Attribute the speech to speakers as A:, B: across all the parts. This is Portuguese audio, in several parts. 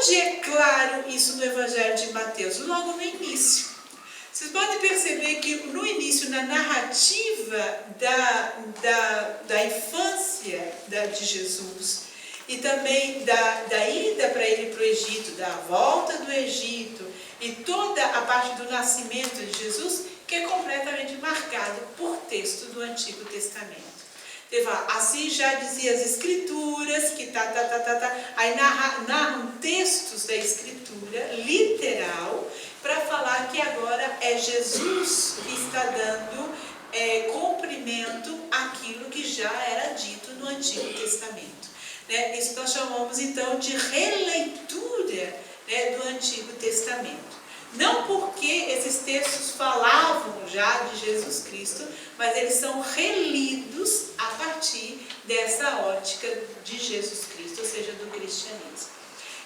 A: Onde é claro isso no Evangelho de Mateus? Logo no início. Vocês podem perceber que no início, na narrativa da infância de Jesus, e também da ida para ele para o Egito, da volta do Egito, e toda a parte do nascimento de Jesus, que é completamente marcado por texto do Antigo Testamento. Assim já dizia as Escrituras, que aí narram textos da Escritura, literal, para falar que agora é Jesus que está dando cumprimento àquilo que já era dito no Antigo Testamento. Isso nós chamamos então de releitura do Antigo Testamento. Não porque esses textos falavam já de Jesus Cristo, mas eles são relidos a partir dessa ótica de Jesus Cristo, ou seja, do cristianismo.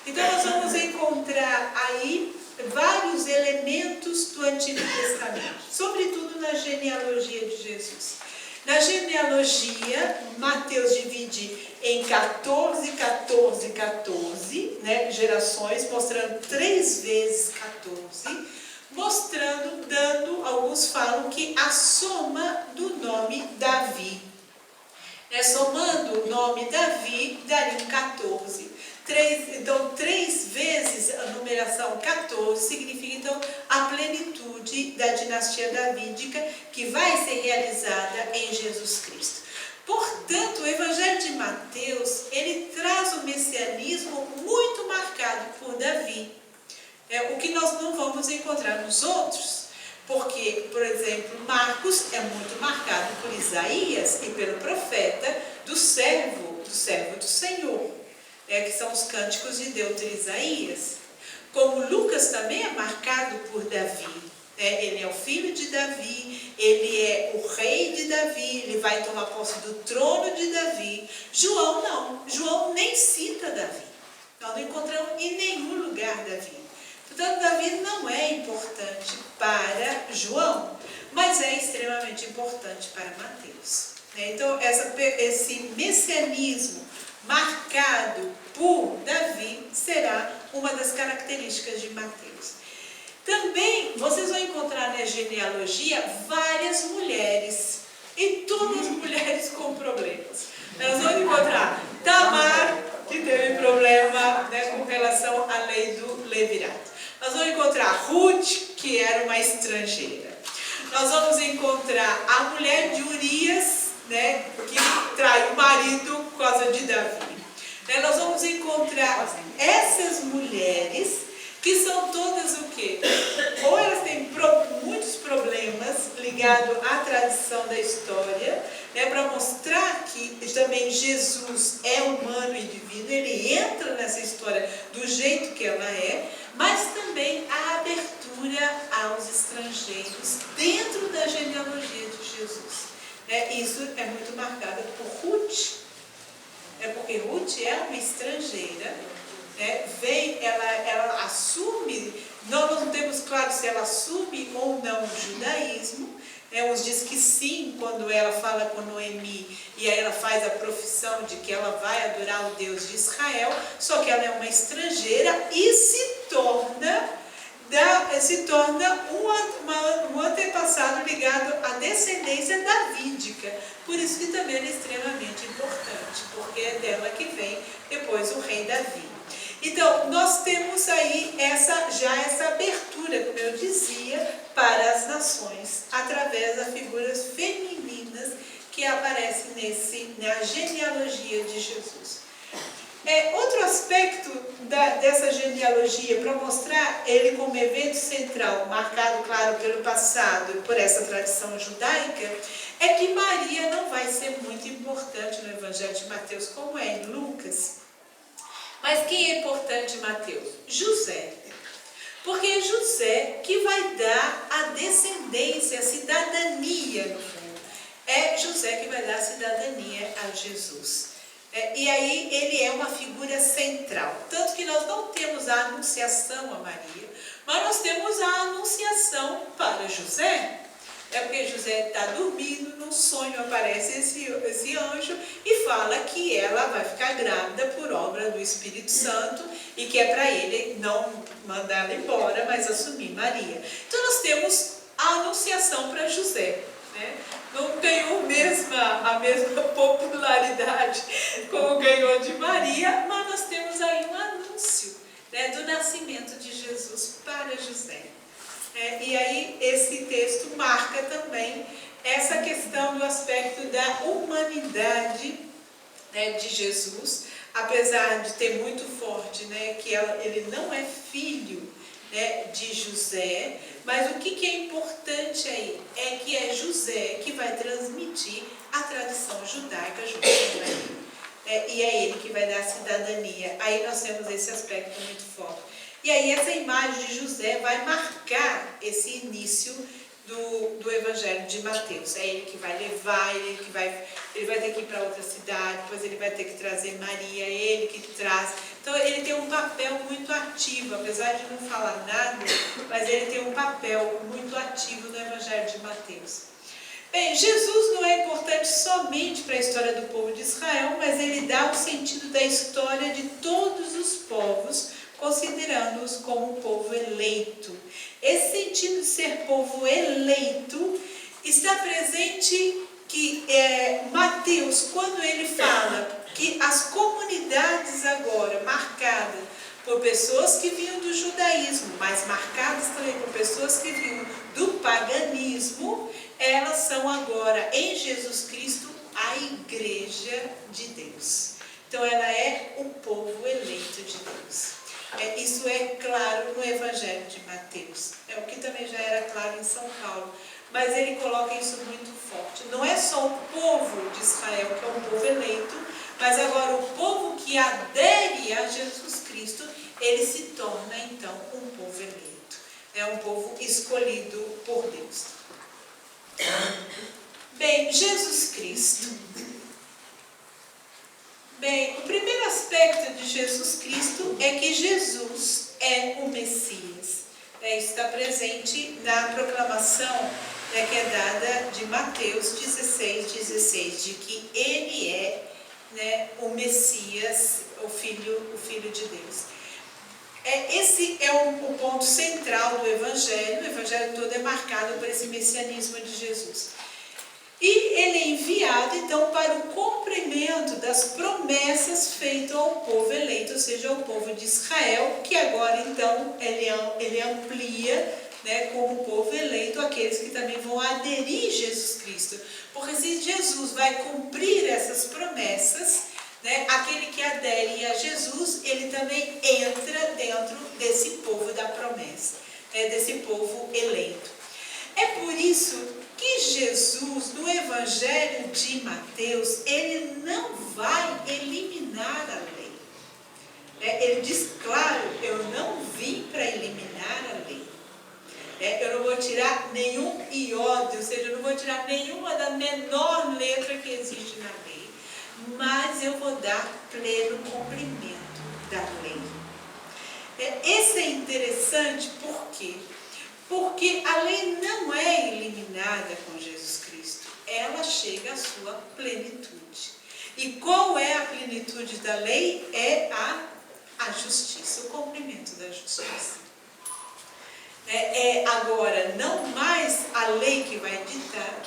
A: Então nós vamos encontrar aí vários elementos do Antigo Testamento, sobretudo na genealogia de Jesus. Na genealogia, Mateus divide em 14, 14, 14, gerações, mostrando 3 vezes 14, alguns falam que a soma do nome Davi. Somando o nome Davi, daria 14. Então, 3 vezes a numeração 14 significa, então, a plenitude da dinastia davídica que vai ser realizada em Jesus Cristo. Portanto, o Evangelho de Mateus, ele traz o messianismo muito marcado por Davi. O que nós não vamos encontrar nos outros, porque, por exemplo, Marcos é muito marcado por Isaías e pelo profeta do servo do Senhor, que são os cânticos de Deutero Isaías. Como Lucas também é marcado por Davi. Ele é o filho de Davi, ele é o rei de Davi, ele vai tomar posse do trono de Davi. João não, João nem cita Davi. Nós não encontramos em nenhum lugar Davi. Portanto, Davi não é importante para João, mas é extremamente importante para Mateus. Então, esse messianismo marcado por Davi será uma das características de Mateus. Também vocês vão encontrar na genealogia várias mulheres, e todas mulheres com problemas. Nós vamos encontrar Tamar, que teve problema com relação à lei do levirato. Nós vamos encontrar Ruth, que era uma estrangeira. Nós vamos encontrar a mulher de Urias, que trai o marido por causa de Davi. Nós vamos encontrar essas mulheres que são todas o quê? Ou elas têm muitos problemas ligados à tradição da história, para mostrar que também Jesus é humano e divino, ele entra nessa história do jeito que ela é, mas também a abertura aos estrangeiros dentro da genealogia de Jesus. Isso é muito marcado por Ruth, porque Ruth é uma estrangeira, ela assume, nós não temos claro se ela assume ou não o judaísmo. Uns dizem que sim, quando ela fala com Noemi, e aí ela faz a profissão de que ela vai adorar o Deus de Israel, só que ela é uma estrangeira e se torna um antepassado ligado à descendência davídica. Por isso que também ela é extremamente importante, porque é dela que vem depois o rei Davi. Então, nós temos aí essa abertura, como eu dizia, para as nações, através das figuras femininas que aparecem na genealogia de Jesus. Outro aspecto dessa genealogia, para mostrar ele como evento central, marcado, claro, pelo passado e por essa tradição judaica, é que Maria não vai ser muito importante no Evangelho de Mateus, como é em Lucas. Mas quem é importante em Mateus? José. Porque é José que vai dar a descendência, a cidadania, no fundo. É José que vai dar a cidadania a Jesus. E aí ele é uma figura central. Tanto que nós não temos a anunciação a Maria, mas nós temos a anunciação para José. É porque José está dormindo, num sonho aparece esse anjo e fala que ela vai ficar grávida por obra do Espírito Santo e que é para ele não mandar ela embora, mas assumir Maria. Então nós temos a anunciação para José. Né? Não ganhou a mesma popularidade como ganhou de Maria, mas nós temos aí um anúncio, né, do nascimento de Jesus para José. E aí esse texto marca também essa questão do aspecto da humanidade, né, de Jesus, apesar de ter muito forte, né, que ele não é filho, né, de José, mas o que é importante aí é que é José que vai transmitir a tradição judaica junto com Maria. E é ele que vai dar a cidadania. Aí nós temos esse aspecto muito forte. E aí essa imagem de José vai marcar esse início do Evangelho de Mateus. É ele que vai levar, ele vai ter que ir para outra cidade, depois ele vai ter que trazer Maria, ele que traz. Então ele tem um papel muito ativo, apesar de não falar nada, mas ele tem um papel muito ativo no Evangelho de Mateus. Bem, Jesus não é importante somente para a história do povo de Israel, mas ele dá o sentido da história de todos os povos, considerando-os como um povo eleito. Esse sentido de ser povo eleito está presente que Mateus, quando ele fala que as comunidades agora marcadas por pessoas que vinham do judaísmo, mas marcadas também por pessoas que vinham do paganismo, elas são agora em Jesus Cristo a igreja de Deus. Então ela é o povo eleito de Deus. Isso é claro no Evangelho de Mateus, o que também já era claro em São Paulo, mas ele coloca isso muito forte. Não é só o povo de Israel que é um povo eleito, mas agora o povo que adere a Jesus Cristo, ele se torna então um povo eleito, um povo escolhido por Deus. Bem, Jesus Cristo. Bem, o primeiro aspecto de Jesus Cristo é que Jesus é o Messias. Isso está presente na proclamação, que é dada de Mateus 16, de que ele é, o Messias, o Filho de Deus. Esse é o ponto central do Evangelho. O Evangelho todo é marcado por esse messianismo de Jesus. E ele é enviado, então, para o cumprimento das promessas feitas ao povo eleito, ou seja, ao povo de Israel, que agora, então, ele amplia, como povo eleito, aqueles que também vão aderir a Jesus Cristo. Porque se Jesus vai cumprir essas promessas, aquele que adere a Jesus, ele também entra dentro desse povo da promessa, desse povo eleito. É por isso que Jesus, no Evangelho de Mateus, ele não vai eliminar a lei. Ele diz, claro, eu não vim para eliminar a lei. Eu não vou tirar nenhum iota, ou seja, eu não vou tirar nenhuma da menor letra que existe na lei, mas eu vou dar pleno cumprimento da lei. Esse é interessante, por quê? Porque a lei não é eliminada com Jesus Cristo, ela chega à sua plenitude. E qual é a plenitude da lei? É a justiça, o cumprimento da justiça. Agora, não mais a lei que vai ditar,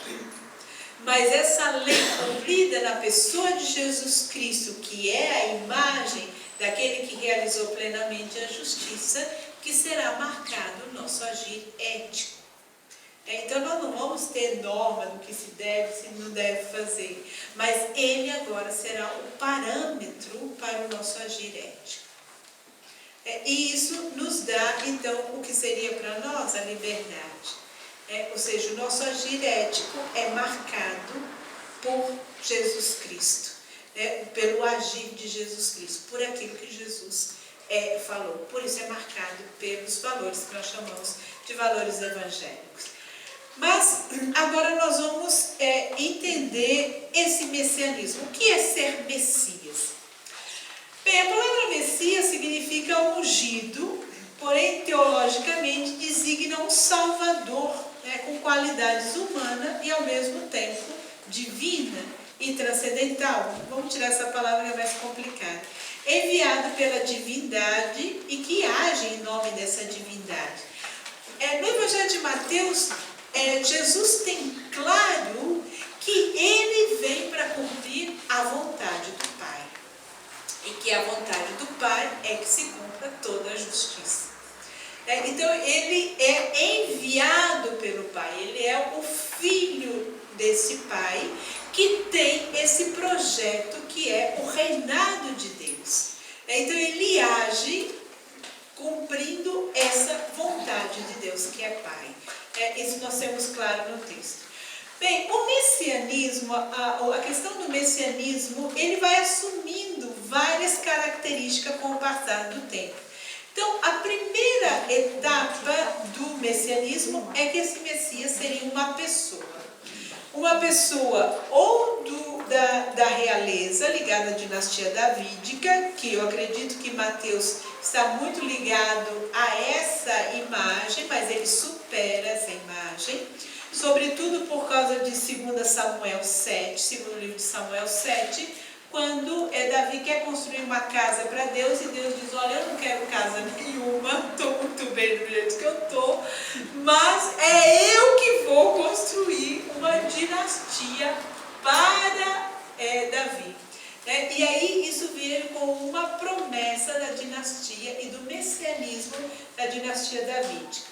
A: mas essa lei cumprida na pessoa de Jesus Cristo, que é a imagem daquele que realizou plenamente a justiça, que será marcado o nosso agir ético. Então nós não vamos ter norma do que se deve e se não deve fazer, mas ele agora será o parâmetro para o nosso agir ético. E isso nos dá, então, o que seria para nós a liberdade. Ou seja, o nosso agir ético é marcado por Jesus Cristo, pelo agir de Jesus Cristo, por aquilo que Jesus falou. Por isso é marcado pelos valores que nós chamamos de valores evangélicos. Mas agora nós vamos entender esse messianismo. O que é ser Messias? Bem, a palavra Messias significa ungido, porém teologicamente designa um Salvador, né, com qualidades humanas e ao mesmo tempo divina e transcendental. Vamos tirar essa palavra que é mais complicada. Enviado pela divindade e que age em nome dessa divindade. No Evangelho de Mateus, Jesus tem claro que ele vem para cumprir a vontade do Pai. E que a vontade do Pai é que se cumpra toda a justiça. Então, ele é enviado pelo Pai, ele é o filho desse Pai que tem esse projeto que é o reinado de Deus. Então, ele age cumprindo essa vontade de Deus que é Pai. Isso nós temos claro no texto. Bem, o messianismo, a questão do messianismo, ele vai assumindo várias características com o passar do tempo. Então, a primeira etapa do messianismo é que esse Messias seria uma pessoa. Uma pessoa ou da realeza, ligada à dinastia davídica, que eu acredito que Mateus está muito ligado a essa imagem, mas ele supera essa imagem. Sobretudo por causa de 2 Samuel 7, segundo livro de Samuel 7, quando Davi quer construir uma casa para Deus e Deus diz, olha, eu não quero casa nenhuma, estou muito bem do jeito que eu estou, mas é eu que vou construir uma dinastia para Davi. E aí isso veio como uma promessa da dinastia e do messianismo da dinastia davídica.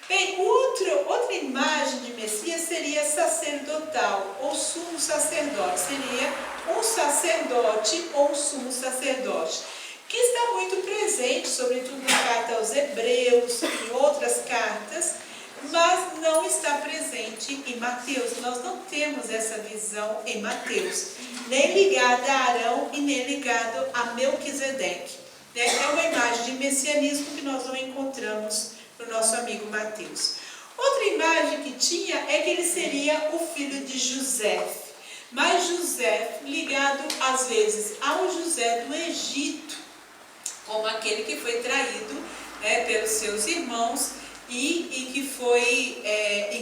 A: Bem, outra imagem de Messias seria sacerdotal, ou sumo sacerdote. Seria um sacerdote ou um sumo sacerdote, que está muito presente, sobretudo na carta aos Hebreus, em outras cartas, mas não está presente em Mateus. Nós não temos essa visão em Mateus, nem ligada a Arão e nem ligada a Melquisedeque. É uma imagem de messianismo que nós não encontramos no nosso amigo Mateus. Outra imagem que tinha é que ele seria o filho de José, mas José ligado às vezes ao José do Egito, como aquele que foi traído pelos seus irmãos e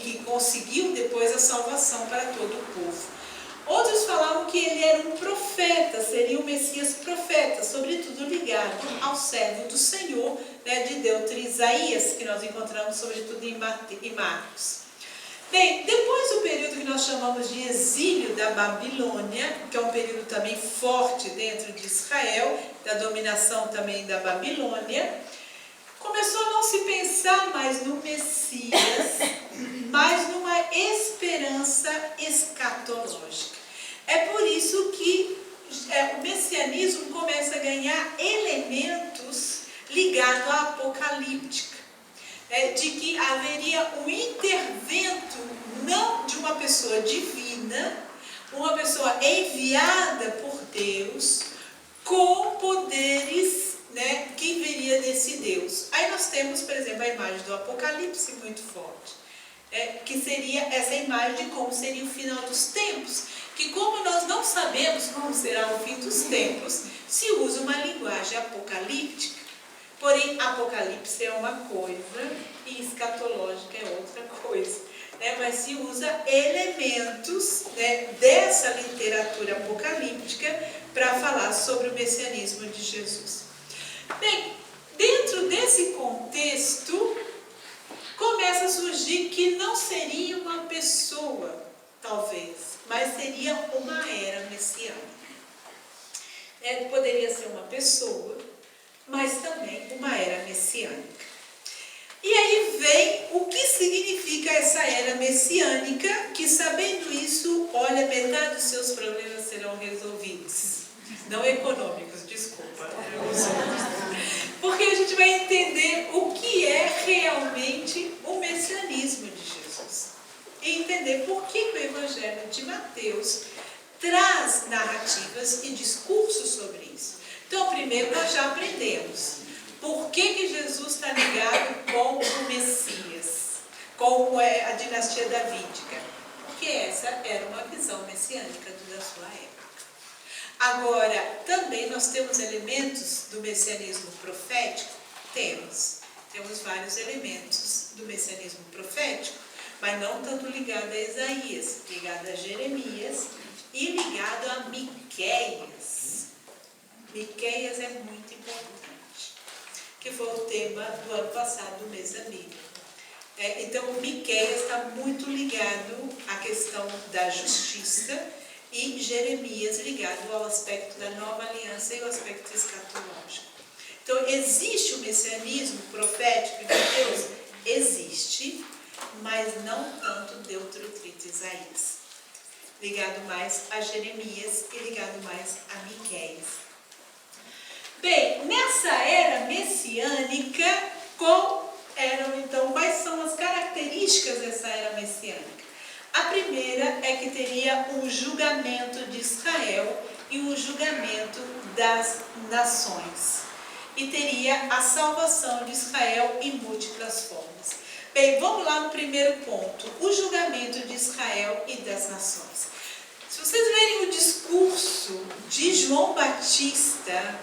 A: que conseguiu depois a salvação para todo o povo. Outros falavam que ele era um profeta, seria o Messias profeta, sobretudo ligado ao servo do Senhor, de Deutero Isaías, que nós encontramos sobretudo em Marcos. Bem, depois do período que nós chamamos de exílio da Babilônia, que é um período também forte dentro de Israel, da dominação também da Babilônia, começou a não se pensar mais no Messias, mas numa esperança escatológica. É por isso que o messianismo começa a ganhar elementos ligados à apocalíptica, de que haveria um intervento não de uma pessoa divina, uma pessoa enviada por Deus, com poderes que viria desse Deus. Aí nós temos, por exemplo, a imagem do Apocalipse muito forte, que seria essa imagem de como seria o final dos tempos, que como nós não sabemos como será o fim dos tempos, se usa uma linguagem apocalíptica. Porém, Apocalipse é uma coisa e escatológica é outra coisa. Mas se usa elementos dessa literatura apocalíptica para falar sobre o messianismo de Jesus. Bem, dentro desse contexto, começa a surgir que não seria uma pessoa, talvez, mas seria uma era messiânica. Poderia ser uma pessoa, mas também uma era messiânica. E aí vem o que significa essa era messiânica, que sabendo isso, olha, metade dos seus problemas serão resolvidos. Não econômicos, desculpa. Porque a gente vai entender o que é realmente o messianismo de Jesus. E entender por que o Evangelho de Mateus traz narrativas e discursos sobre isso. Então, primeiro nós já aprendemos por que Jesus está ligado com o Messias, com a dinastia davídica. Porque essa era uma visão messiânica da sua época. Agora, também nós temos elementos do messianismo profético? Temos vários elementos do messianismo profético, mas não tanto ligado a Isaías, ligado a Jeremias e ligado a Miqueias. Miqueias é muito importante, que foi o tema do ano passado do mês da Bíblia. Então, Miqueias está muito ligado à questão da justiça e Jeremias ligado ao aspecto da nova aliança e ao aspecto escatológico. Então, existe o messianismo profético de Deus? Existe, mas não tanto Deuterocrito e Isaías. Ligado mais a Jeremias e ligado mais a Miqueias. Bem, nessa era messiânica, quais são as características dessa era messiânica? A primeira é que teria o julgamento de Israel e o julgamento das nações. E teria a salvação de Israel em múltiplas formas. Bem, vamos lá no primeiro ponto, o julgamento de Israel e das nações. Se vocês verem o discurso de João Batista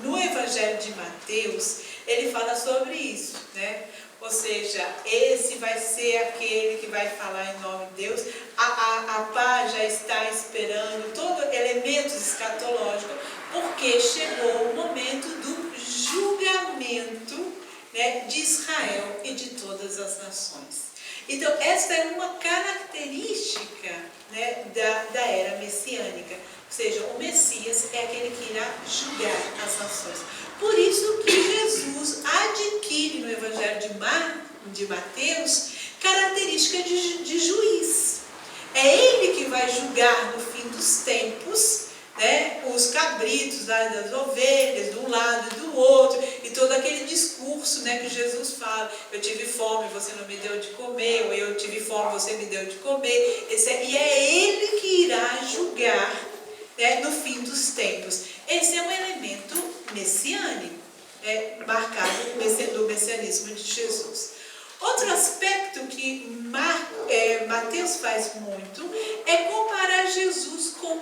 A: no Evangelho de Mateus, ele fala sobre isso, né? Ou seja, esse vai ser aquele que vai falar em nome de Deus. A paz já está esperando todos elementos escatológicos, porque chegou o momento do julgamento, né, de Israel e de todas as nações. Então, essa é uma característica, né, da era messiânica. Ou seja, o Messias é aquele que irá julgar as nações. Por isso que Jesus adquire no Evangelho de Mateus característica de juiz. É ele que vai julgar no fim dos tempos, né, os cabritos das ovelhas, de um lado e do outro, e todo aquele discurso, né, que Jesus fala, eu tive fome, você não me deu de comer, ou eu tive fome, você me deu de comer, e é ele que irá julgar, né, no fim dos tempos. Esse é um elemento messiânico, marcado do messianismo de Jesus. Outro aspecto que Mateus faz muito é comparar Jesus com